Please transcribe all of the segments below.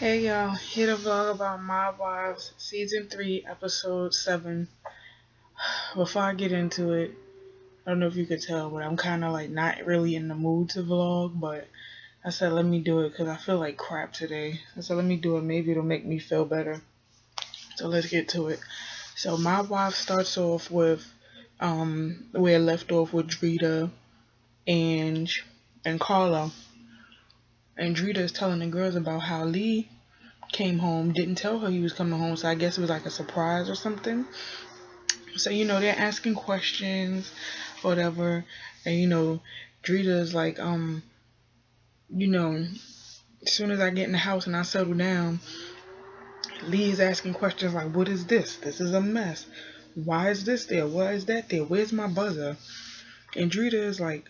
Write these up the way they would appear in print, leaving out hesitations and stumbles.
Hey y'all, here to vlog about My Wives Season 3, Episode 7. Before I get into it, I don't know if you could tell, but I'm kind of like not really in the mood to vlog, but I said let me do it because I feel like crap today. I said let me do it, maybe it'll make me feel better. So let's get to it. So My Wife starts off with where it left off with Drita and Carla. And Drita is telling the girls about how Lee came home, didn't tell her he was coming home, so I guess it was like a surprise or something. So, they're asking questions, whatever, and Drita's like, as soon as I get in the house and I settle down, Lee is asking questions like, what is this? This is a mess. Why is this there? Why is that there? Where's my buzzer? And Drita is like,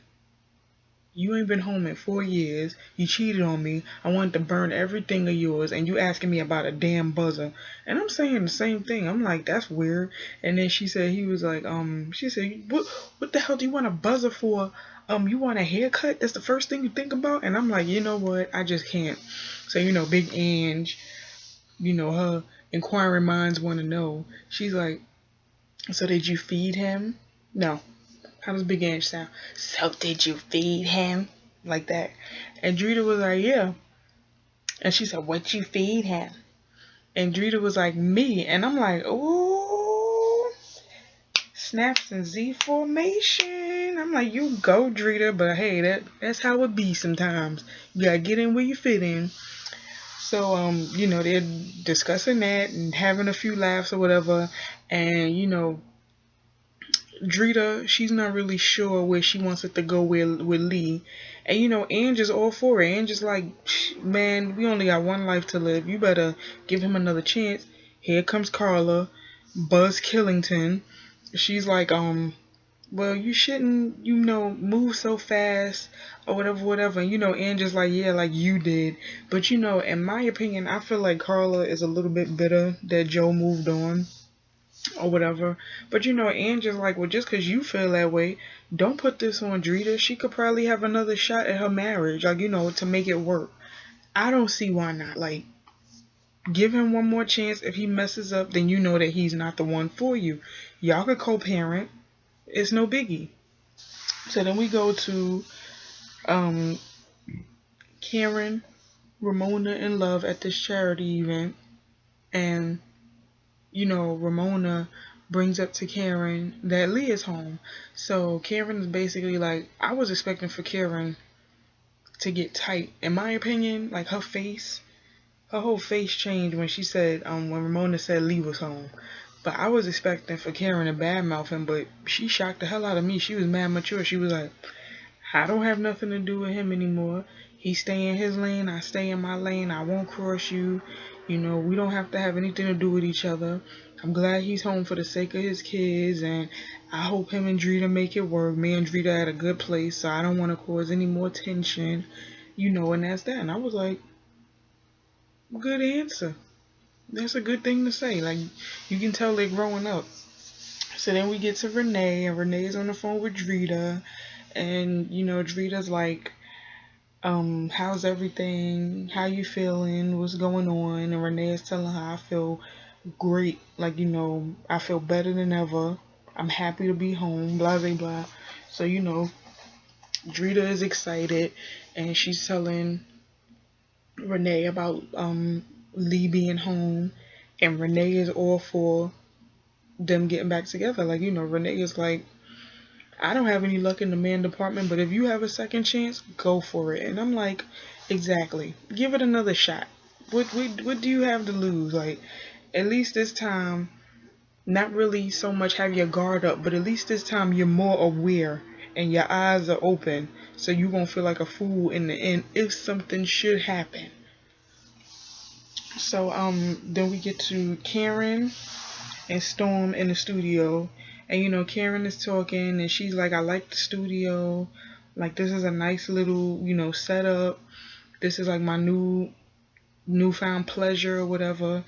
you ain't been home in 4 years. You cheated on me. I wanted to burn everything of yours, and you asking me about a damn buzzer. And I'm saying the same thing. I'm like, that's weird. And then she said, he was like, she said, what the hell do you want a buzzer for? You want a haircut? That's the first thing you think about? And I'm like, you know what? I just can't. So, Big Ange, her inquiring minds want to know. She's like, so did you feed him? No. How does Big Ange sound? So did you feed him? Like that. And Drita was like, yeah. And she said, what you feed him? And Drita was like, me. And I'm like, ooh, snaps and Z formation. I'm like, you go, Drita. But hey, that's how it be sometimes. You gotta get in where you fit in. So, they're discussing that and having a few laughs or whatever. And, Drita, she's not really sure where she wants it to go with Lee. And Ange is all for it. Ange is like, man, we only got one life to live. You better give him another chance. Here comes Carla, Buzz Killington. She's like, well, you shouldn't, move so fast or whatever, whatever. And Ange is like, yeah, like you did. But in my opinion, I feel like Carla is a little bit bitter that Joe moved on or whatever. But Ange is like, well, just because you feel that way, don't put this on Drita. She could probably have another shot at her marriage, like, to make it work. I don't see why not. Like, give him one more chance. If he messes up, then you know that he's not the one for you. Y'all could co-parent. It's no biggie. So then we go to Karen, Ramona, and Love at this charity event. And Ramona brings up to Karen that Lee is home. So Karen is basically like, I was expecting for Karen to get tight. In my opinion, like her whole face changed when she said, when Ramona said Lee was home. But I was expecting for Karen to badmouth him, but she shocked the hell out of me. She was mad mature. She was like, I don't have nothing to do with him anymore. He stay in his lane, I stay in my lane. I won't cross you. We don't have to have anything to do with each other. I'm glad he's home for the sake of his kids, and I hope him and Drita make it work. Me and Drita at a good place, so I don't want to cause any more tension. And that's that. And I was like, good answer. That's a good thing to say. Like, you can tell they're growing up. So then we get to Renee, and Renee's on the phone with Drita. And, Drita's like, how's everything? How you feeling? What's going on? And Renee is telling her, I feel great. Like, I feel better than ever. I'm happy to be home, blah, blah, blah. So, Drita is excited, and she's telling Renee about Lee being home, and Renee is all for them getting back together. Like, Renee is like, I don't have any luck in the man department, but if you have a second chance, go for it. And I'm like, exactly. Give it another shot. What do you have to lose? Like, at least this time, not really so much have your guard up, but at least this time you're more aware and your eyes are open, so you won't feel like a fool in the end if something should happen. So then we get to Karen and Storm in the studio. And Karen is talking and she's like, I like the studio. Like, this is a nice little, setup. This is like my newfound pleasure or whatever.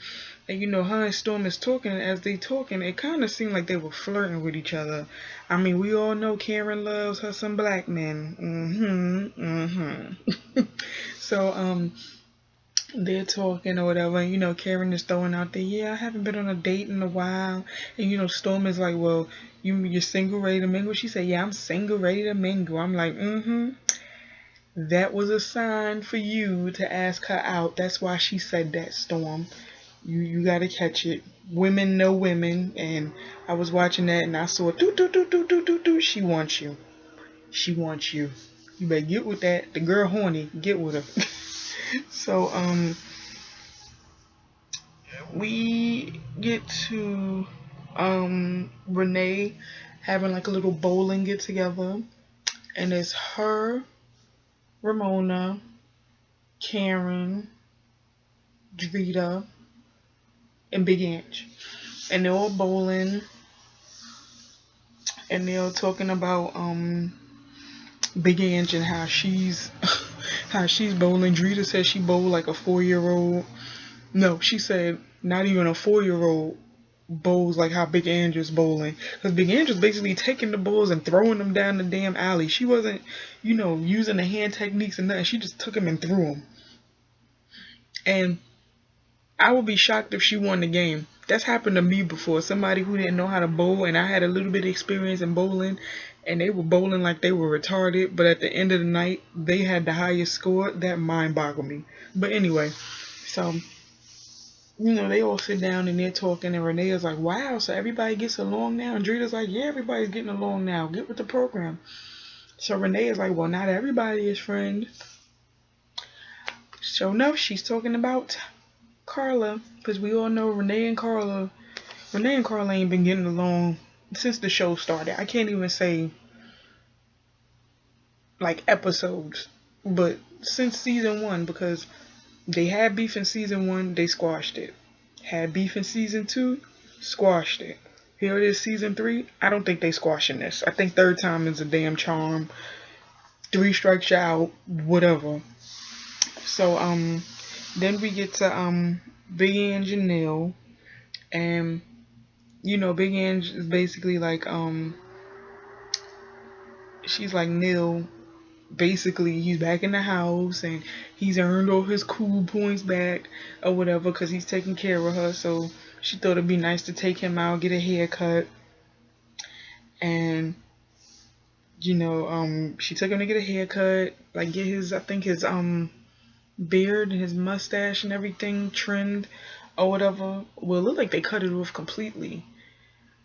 And her and Storm is talking, and as they talking, it kind of seemed like they were flirting with each other. I mean, we all know Karen loves her some black men. So they're talking or whatever, and Karen is throwing out there, yeah, I haven't been on a date in a while, and Storm is like, well, you're single, ready to mingle. She said, yeah, I'm single, ready to mingle. I'm like, that was a sign for you to ask her out. That's why she said that, Storm. You gotta catch it. Women know women, and I was watching that and I saw do do do do do do do. She wants you. She wants you. You better get with that. The girl horny. Get with her. So we get to Renee having like a little bowling get together, and it's her, Ramona, Karen, Drita, and Big Ange, and they're all bowling, and they're talking about Big Ange and how she's how she's bowling. Drita says she bowled like a 4-year-old. No, she said not even a 4-year-old bowls like how Big Ange is bowling, because Big Ange was basically taking the balls and throwing them down the damn alley. She wasn't, using the hand techniques and nothing. She just took them and threw them. And I would be shocked if she won the game. That's happened to me before. Somebody who didn't know how to bowl, and I had a little bit of experience in bowling, and they were bowling like they were retarded, but at the end of the night, they had the highest score. That mind boggled me. But anyway, so, they all sit down and they're talking, and Renee is like, wow, so everybody gets along now? And Drita's like, yeah, everybody's getting along now. Get with the program. So Renee is like, well, not everybody is friend. So no, she's talking about Carla, because we all know Renee and Carla ain't been getting along since the show started. I can't even say like episodes, but since season 1, because they had beef in season 1, they squashed it. Had beef in season 2, squashed it. Here it is, season 3. I don't think they squashing this. I think third time is a damn charm. 3 strikes you out, whatever. So then we get to Big Ange and Neil, and Big Ange is basically like she's like, Neil, basically he's back in the house and he's earned all his cool points back or whatever because he's taking care of her. So she thought it'd be nice to take him out, get a haircut, and she took him to get a haircut, like get his, I think his beard and his mustache and everything trimmed or whatever. Well, it looked like they cut it off completely,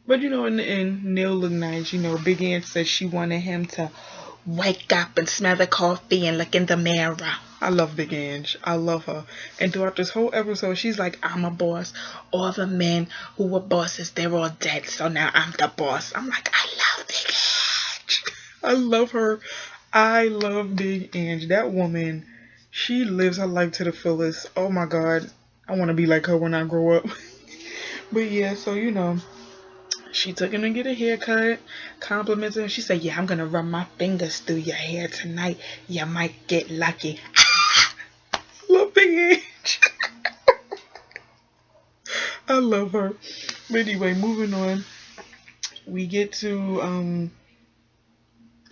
but in the end, Neil looked nice. Big Ange said she wanted him to wake up and smell the coffee and look in the mirror. I love Big Ange. I love her. And throughout this whole episode, she's like, I'm a boss. All the men who were bosses, they're all dead. So now I'm the boss. I'm like, I love Big Ange. I love her. I love Big Ange. That woman, she lives her life to the fullest. Oh my God. I want to be like her when I grow up. But yeah, so she took him to get a haircut, complimented him. She said, yeah, I'm going to run my fingers through your hair tonight. You might get lucky. Love Big Ange. I love her. But anyway, moving on. We get to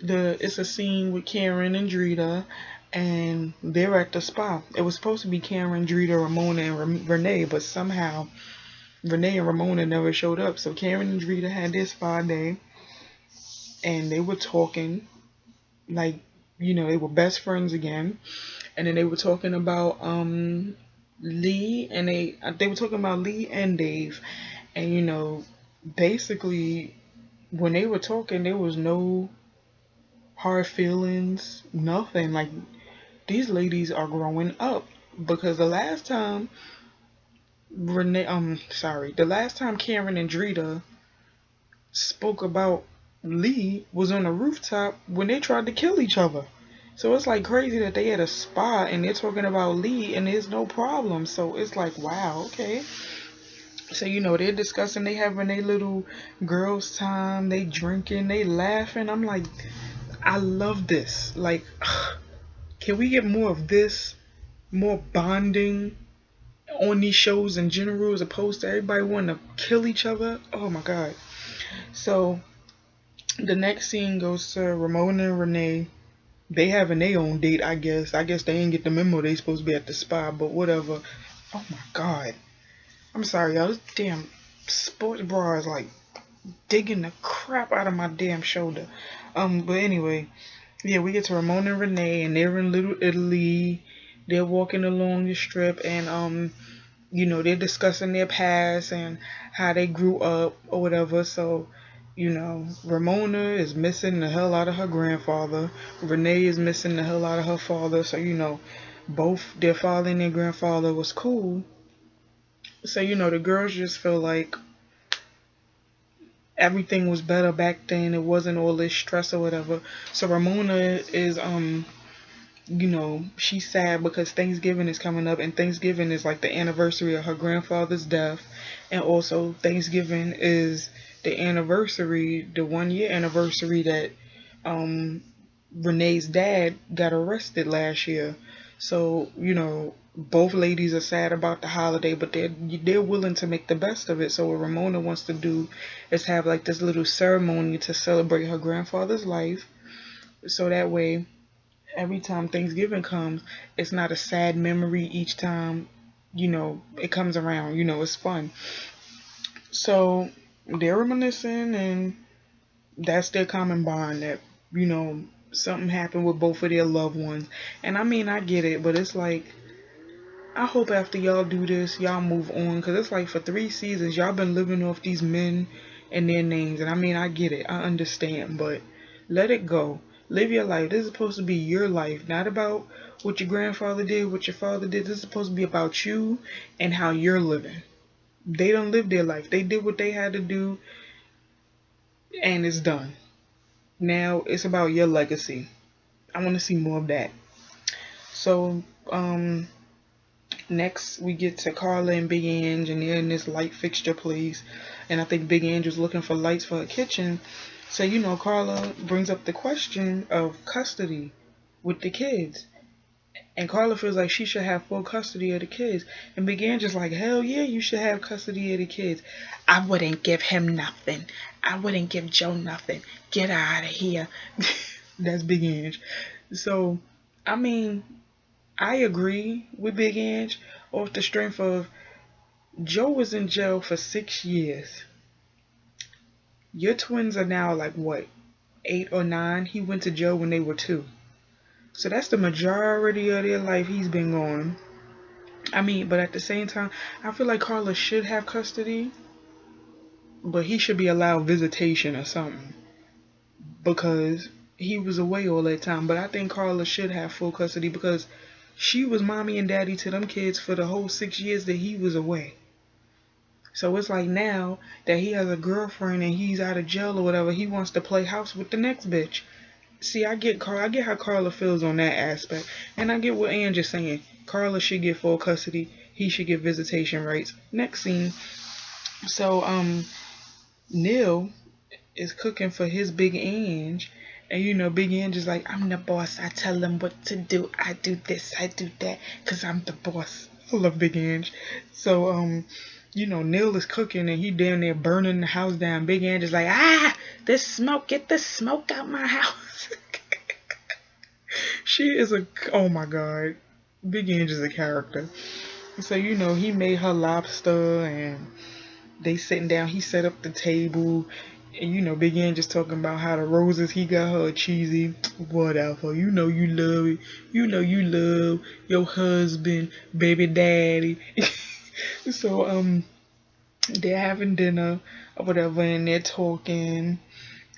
it's a scene with Karen and Drita, and they're at the spa. It was supposed to be Karen, Drita, Ramona, and Renee, but somehow Renee and Ramona never showed up. So Karen and Drita had this spa day, and they were talking like, they were best friends again. And then they were talking about Lee, and they were talking about Lee and Dave. And basically when they were talking, there was no hard feelings, nothing. Like, these ladies are growing up, because the last time the last time Karen and Drita spoke about Lee was on a rooftop when they tried to kill each other. So it's like crazy that they had a spa and they're talking about Lee and there's no problem. So it's like, wow, okay. So they're discussing, they having their little girls time, they drinking, they laughing. I'm like, I love this. Like, can we get more of this? More bonding on these shows in general, as opposed to everybody wanting to kill each other. Oh my God. So the next scene goes to Ramona and Renee, They having their own date, I guess. I guess they ain't get the memo they supposed to be at the spa, but whatever. Oh my god. I'm sorry, y'all. This damn sports bra is like digging the crap out of my damn shoulder. But anyway, yeah, we get to Ramona and Renee, and they're in Little Italy. They're walking along the strip, and they're discussing their past and how they grew up or whatever. So, Ramona is missing the hell out of her grandfather. Renee is missing the hell out of her father. So, both their father and their grandfather was cool. So, the girls just feel like everything was better back then. It wasn't all this stress or whatever. So Ramona is she's sad because Thanksgiving is coming up, and Thanksgiving is like the anniversary of her grandfather's death, and also Thanksgiving is the anniversary, the 1 year anniversary that Renee's dad got arrested last year. So, both ladies are sad about the holiday, but they're willing to make the best of it. So what Ramona wants to do is have like this little ceremony to celebrate her grandfather's life. So that way, every time Thanksgiving comes, it's not a sad memory each time, it comes around. It's fun. So they're reminiscing, and that's their common bond, that, something happened with both of their loved ones. And I mean, I get it, but it's like, I hope after y'all do this, y'all move on, because it's like for 3 seasons, y'all been living off these men and their names. And I mean, I get it. I understand, but let it go. Live your life. This is supposed to be your life, not about what your grandfather did, what your father did. This is supposed to be about you and how you're living. They don't live their life. They did what they had to do, and it's done. Now it's about your legacy. I want to see more of that. So, next we get to Carla and Big Ange, and they're in this light fixture place. And I think Big Ange was looking for lights for her kitchen. So, Carla brings up the question of custody with the kids. And Carla feels like she should have full custody of the kids. And Big Ange is like, hell yeah, you should have custody of the kids. I wouldn't give him nothing. I wouldn't give Joe nothing. Get out of here. That's Big Ange. So, I mean, I agree with Big Ange off the strength of Joe was in jail for 6 years. Your twins are now like what, 8 or 9? He went to jail when they were 2. So that's the majority of their life he's been gone. I mean, but at the same time, I feel like Carla should have custody, but he should be allowed visitation or something, because he was away all that time. But I think Carla should have full custody, because she was mommy and daddy to them kids for the whole 6 years that he was away. So it's like now that he has a girlfriend and he's out of jail or whatever, he wants to play house with the next bitch. See, I get how Carla feels on that aspect. And I get what Ange is saying. Carla should get full custody. He should get visitation rights. Next scene. So, Neil is cooking for his Big Ange. And Big Ange is like, I'm the boss. I tell them what to do. I do this, I do that, because I'm the boss. I love Big Ange. So, Neil is cooking and he damn near burning the house down. Big Ange is like, this smoke, get the smoke out my house. She is oh my god. Big Ange is a character. So, he made her lobster and they sitting down. He set up the table. And, Big Ange just talking about how the roses he got her are cheesy. Whatever. You love it. You love your husband, baby daddy. So, they're having dinner or whatever, and they're talking.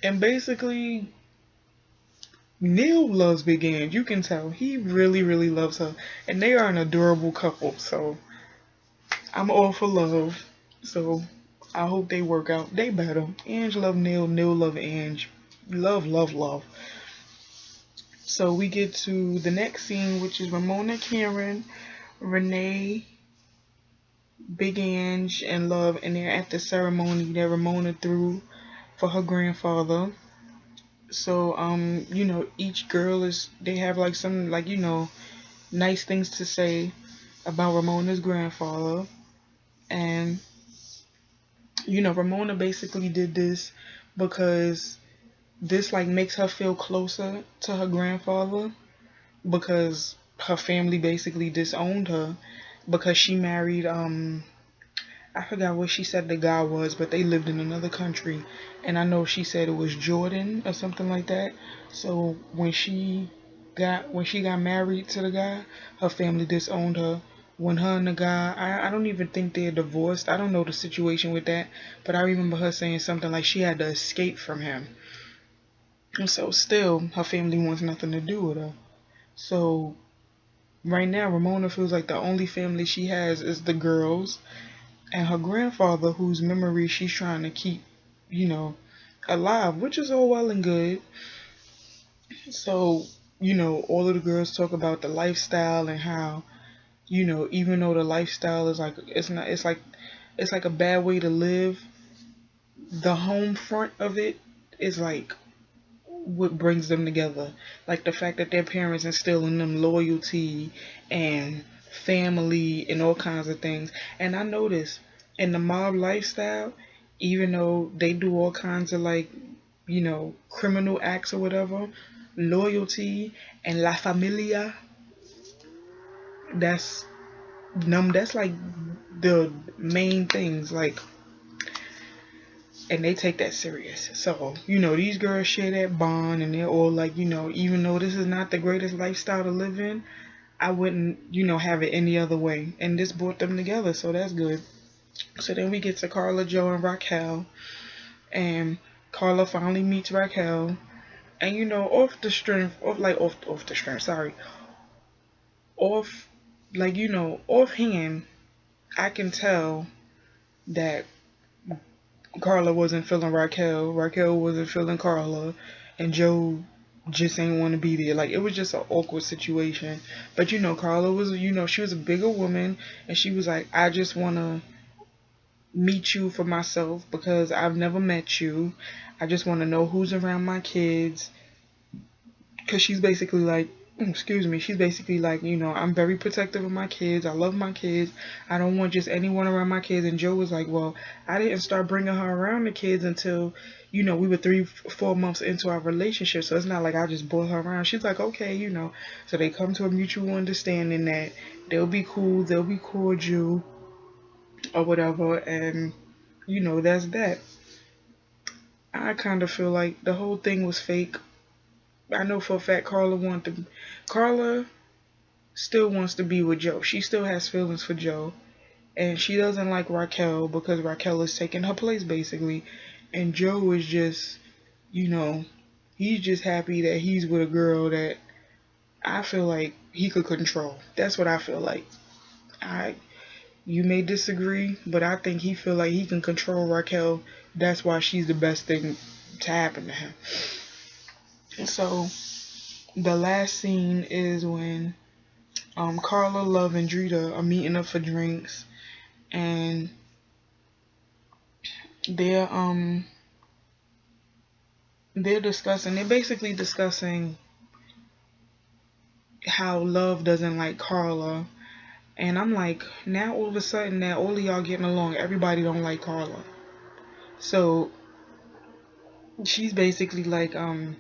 And basically, Neil loves Big Ange. You can tell. He really, really loves her. And they are an adorable couple. So, I'm all for love. So, I hope they work out. They better. Ange love Neil. Neil love Ange. Love, love, love. So, we get to the next scene, which is Ramona, Karen, Renee, Big Ange, and Love, and they're at the ceremony that Ramona threw for her grandfather. So, each girl they have like some, like, nice things to say about Ramona's grandfather. And, Ramona basically did this because this like makes her feel closer to her grandfather because her family basically disowned her because she married I forgot what she said the guy was, but they lived in another country, and I know she said it was Jordan or something like that. So when she got married to the guy, her family disowned her. When her and the guy, I don't even think they're divorced. I don't know the situation with that, but I remember her saying something like she had to escape from him. And so still, her family wants nothing to do with her. So right now, Ramona feels like the only family she has is the girls and her grandfather, whose memory she's trying to keep, you know, alive, which is all well and good. So, all of the girls talk about the lifestyle and how, even though the lifestyle is like it's like a bad way to live, the home front of it is like what brings them together. Like the fact that their parents instill in them loyalty and family and all kinds of things. And I notice in the mob lifestyle, even though they do all kinds of like, criminal acts or whatever, loyalty and la familia, that's that's like the main things. Like, and they take that serious. So, these girls share that bond and they're all like, even though this is not the greatest lifestyle to live in, I wouldn't, have it any other way. And this brought them together, so that's good. So then we get to Carla, Joe, and Raquel. And Carla finally meets Raquel. And off the strength, off the strength, sorry. Off, offhand, I can tell that Carla wasn't feeling Raquel, Raquel wasn't feeling Carla, and Joe just ain't want to be there. Like, it was just an awkward situation. But Carla was, she was a bigger woman, and she was like, I just want to meet you for myself because I've never met you. I just want to know who's around my kids. Because she's basically like, she's basically like, I'm very protective of my kids. I love my kids. I don't want just anyone around my kids. And Joe was like, well, I didn't start bringing her around the kids until, we were 3-4 months into our relationship. So it's not like I just brought her around. She's like, okay, So they come to a mutual understanding that they'll be cool, they'll be cordial or whatever. And, that's that. I kind of feel like the whole thing was fake. I know for a fact Carla still wants to be with Joe. She still has feelings for Joe. And she doesn't like Raquel because Raquel is taking her place basically. And Joe is just, he's just happy that he's with a girl that I feel like he could control. That's what I feel like. You may disagree, but I think he feel like he can control Raquel. That's why she's the best thing to happen to him. So the last scene is when Carla, Love, and Drita are meeting up for drinks, and they're basically discussing how Love doesn't like Carla. And I'm like, now all of a sudden that all of y'all getting along, everybody don't like Carla. So she's basically like, I'm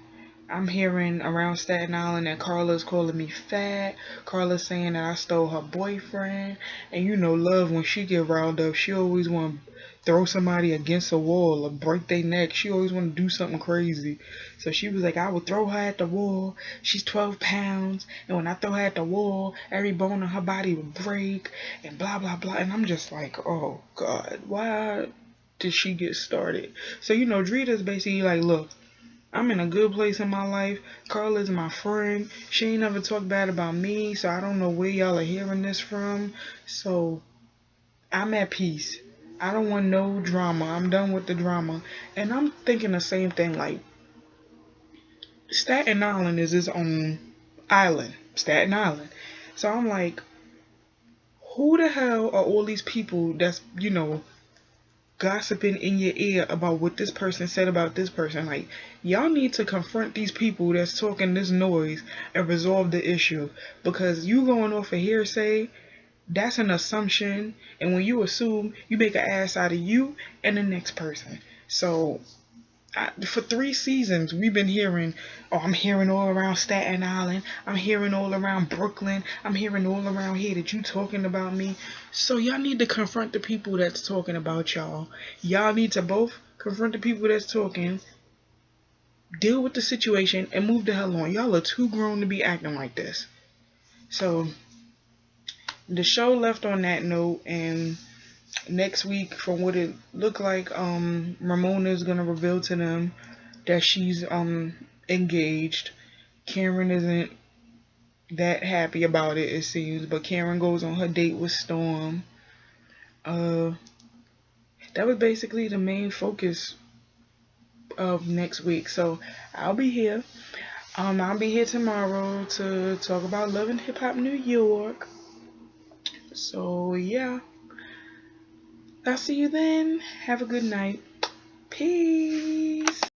hearing around Staten Island that Carla's calling me fat. Carla's saying that I stole her boyfriend. And Love, when she get riled up, she always want to throw somebody against a wall or break their neck. She always want to do something crazy. So she was like, I would throw her at the wall. She's 12 pounds. And when I throw her at the wall, every bone in her body would break. And blah, blah, blah. And I'm just like, oh, God, why did she get started? So, Drita's basically like, look, I'm in a good place in my life. Carla's my friend. She ain't never talked bad about me, so I don't know where y'all are hearing this from. So I'm at peace. I don't want no drama. I'm done with the drama. And I'm thinking the same thing, like, Staten Island is its own island. Staten Island. So I'm like, who the hell are all these people that's, gossiping in your ear about what this person said about this person? Like, y'all need to confront these people that's talking this noise and resolve the issue, because you going off a hearsay, that's an assumption, and when you assume, you make an ass out of you and the next person. So For 3 seasons, we've been hearing, oh, I'm hearing all around Staten Island. I'm hearing all around Brooklyn. I'm hearing all around here that you talking about me. So y'all need to confront the people that's talking about y'all. Y'all need to both confront the people that's talking, deal with the situation, and move the hell on. Y'all are too grown to be acting like this. So the show left on that note, and next week, from what it looked like, Ramona is gonna reveal to them that she's engaged. Karen isn't that happy about it, it seems, but Karen goes on her date with Storm. That was basically the main focus of next week. So I'll be here. I'll be here tomorrow to talk about Love and Hip Hop New York. So yeah, I'll see you then. Have a good night. Peace.